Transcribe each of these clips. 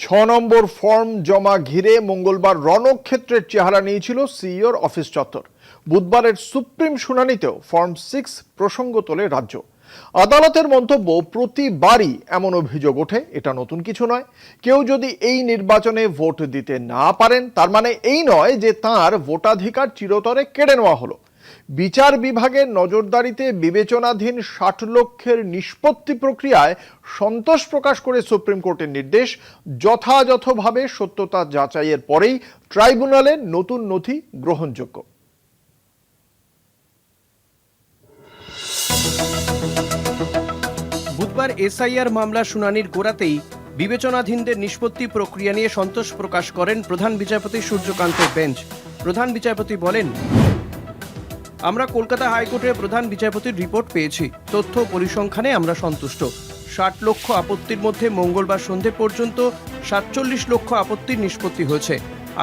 6 নম্বর form জমা ঘিরে মঙ্গলবার রণক্ষেত্রের চেহারা নিয়েছিল সিইওর অফিস চত্বর। বুধবারের সুপ্রিম শুনানিতেও ফর্ম 6 প্রসঙ্গ তোলে রাজ্য। আদালতের মন্তব্য, প্রতিবারই এমন অভিযোগ ওঠে, এটা নতুন কিছু নয়। কেউ যদি এই নির্বাচনে ভোট দিতে না পারেন, তার মানে এই নয় যে তার ভোটাধিকার চিরতরে কেড়ে নেওয়া হলো। বিচার বিভাগের নজরদারিতে বিবেচনাধীন 60 লক্ষের নিষ্পত্তি প্রক্রিয়ায় সন্তোষ প্রকাশ করে সুপ্রিম কোর্টের নির্দেশ, যথাযথভাবে সত্যতা যাচাইয়ের পরেই ট্রাইব্যুনালে নতুন নথি গ্রহণযোগ্য। বুধবার এসআইআর মামলা শুনানির গোড়াতেই বিবেচনাধীনদের নিষ্পত্তি প্রক্রিয়া নিয়ে সন্তোষ প্রকাশ করেন প্রধান বিচারপতি সূর্যকান্তের বেঞ্চ। প্রধান বিচারপতি বলেন, আমরা কলকাতা হাইকোর্টের প্রধান বিচারপতির রিপোর্ট পেয়েছি। তথ্য পরিসংখ্যানে আমরা সন্তুষ্ট। 60 লক্ষ আপত্তির মধ্যে মঙ্গলবার সন্ধে পর্যন্ত 47 লক্ষ আপত্তির নিষ্পত্তি হয়েছে।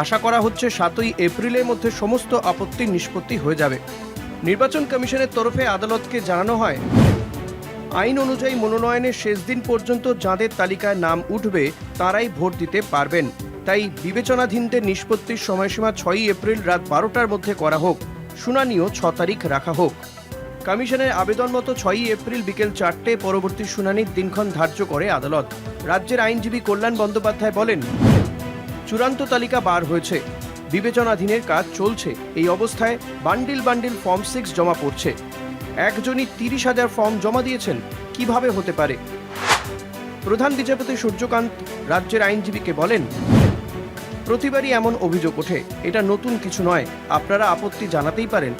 আশা করা হচ্ছে 7ই এপ্রিলের মধ্যে সমস্ত আপত্তির নিষ্পত্তি হয়ে যাবে। নির্বাচন কমিশনের তরফে আদালতকে জানানো হয়, আইন অনুযায়ী মনোনয়নের শেষ দিন পর্যন্ত যাঁদের তালিকায় নাম উঠবে তারাই ভোট দিতে পারবেন। তাই বিবেচনাধীনদের নিষ্পত্তির সময়সীমা 6ই এপ্রিল রাত 12টার মধ্যে করা হোক। শুনানিও 6 তারিখ রাখা হোক। কমিশনের আবেদন মতো 6ই এপ্রিল বিকেল 4টে পরবর্তী শুনানির দিনক্ষণ ধার্য করে আদালত। রাজ্যের আইনজীবী কল্যাণ বন্দ্যোপাধ্যায় বলেন, চূড়ান্ত তালিকা বার হয়েছে, বিবেচনাধীনের কাজ চলছে। এই অবস্থায় বান্ডিল বান্ডিল ফর্ম 6 জমা পড়ছে। একজনই 30,000 ফর্ম জমা দিয়েছেন, কিভাবে হতে পারে? প্রধান বিচারপতি সূর্যকান্ত রাজ্যের আইনজীবীকে বলেন, প্রতিবারই এমন অভিযোগ ওঠে, এটা নতুন কিছু নয়, আপনারা আপত্তি জানাতেই পারেন।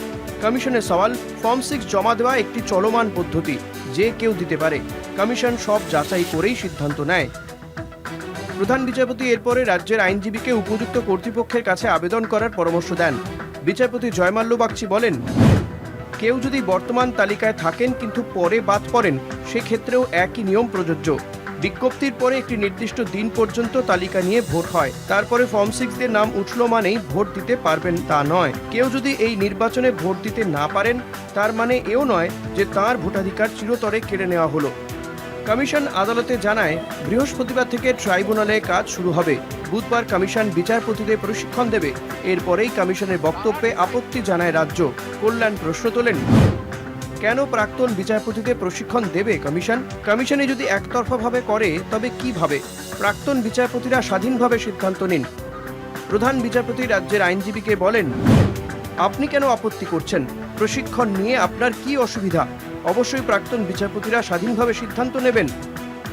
কমিশনের সওয়াল, ফর্ম 6 জমা দেওয়া একটি চলমান পদ্ধতি, যে কেউ দিতে পারে। কমিশন সব যাচাই করেই সিদ্ধান্ত নেয়। প্রধান বিচারপতি এরপরে রাজ্যের আইনজীবীকে উপযুক্ত কর্তৃপক্ষের কাছে আবেদন করার পরামর্শ দেন। বিচারপতি জয়মাল্য বাগচি বলেন, কেউ যদি বর্তমান তালিকায় থাকেন কিন্তু পরে বাদ পড়েন, সেক্ষেত্রেও একই নিয়ম প্রযোজ্য। বিজ্ঞপ্তির পরে একটি নির্দিষ্ট দিন পর্যন্ত তালিকা নিয়ে ভোট হয়, তারপরে ফর্ম 6 দিয়ে নাম উঠল মানেই ভোট দিতে পারবেন তা নয়। কেউ যদি এই নির্বাচনে ভোট দিতে না পারেন, তার মানে এও নয় যে তাঁর ভোটাধিকার চিরতরে কেড়ে নেওয়া হলো। কমিশন আদালতে জানায়, বৃহস্পতিবার থেকে ট্রাইব্যুনালে কাজ শুরু হবে। বুধবার কমিশন বিচারপতিদের প্রশিক্ষণ দেবে। এরপরেই কমিশনের বক্তব্যে আপত্তি জানায় রাজ্য। কল্যাণ প্রশ্ন তোলেন, কেন প্রাক্তন বিচারপতিদের প্রশিক্ষণ দেবে কমিশন? কমিশনে যদি একতরফাভাবে করে, তবে কিভাবে? প্রাক্তন বিচারপতিরা স্বাধীনভাবে সিদ্ধান্ত নিন। প্রধান বিচারপতি রাজ্যের আইনজীবীকে বলেন, আপনি কেন আপত্তি করছেন? প্রশিক্ষণ নিয়ে আপনার কি অসুবিধা? অবশ্যই প্রাক্তন বিচারপতিরা স্বাধীনভাবে সিদ্ধান্ত নেবেন।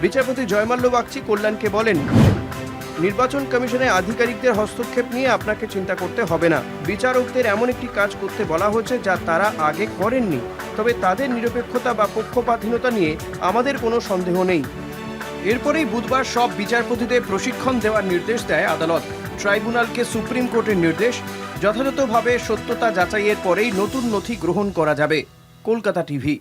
বিচারপতি জয়মাল্য বাগচি কল্যাণকে বলেন, নির্বাচন কমিশনের আধিকারিকদের হস্তক্ষেপ নিয়ে আপনাকে চিন্তা করতে হবে না। বিচারকদের এমন একটি কাজ করতে বলা হয়েছে যা তারা আগে করেননি। তবে তাদের নিরপেক্ষতা বা পক্ষপাতহীনতা নিয়ে আমাদের কোনো সন্দেহ নেই। এরপরেই বুধবার সব বিচারপতিদের প্রশিক্ষণ দেওয়ার নির্দেশ দেয় আদালত। ট্রাইব্যুনালকে সুপ্রিম কোর্টের নির্দেশ, যথাযথভাবে সত্যতা যাচাইয়ের পরেই নতুন নথি গ্রহণ করা যাবে। কলকাতা টিভি।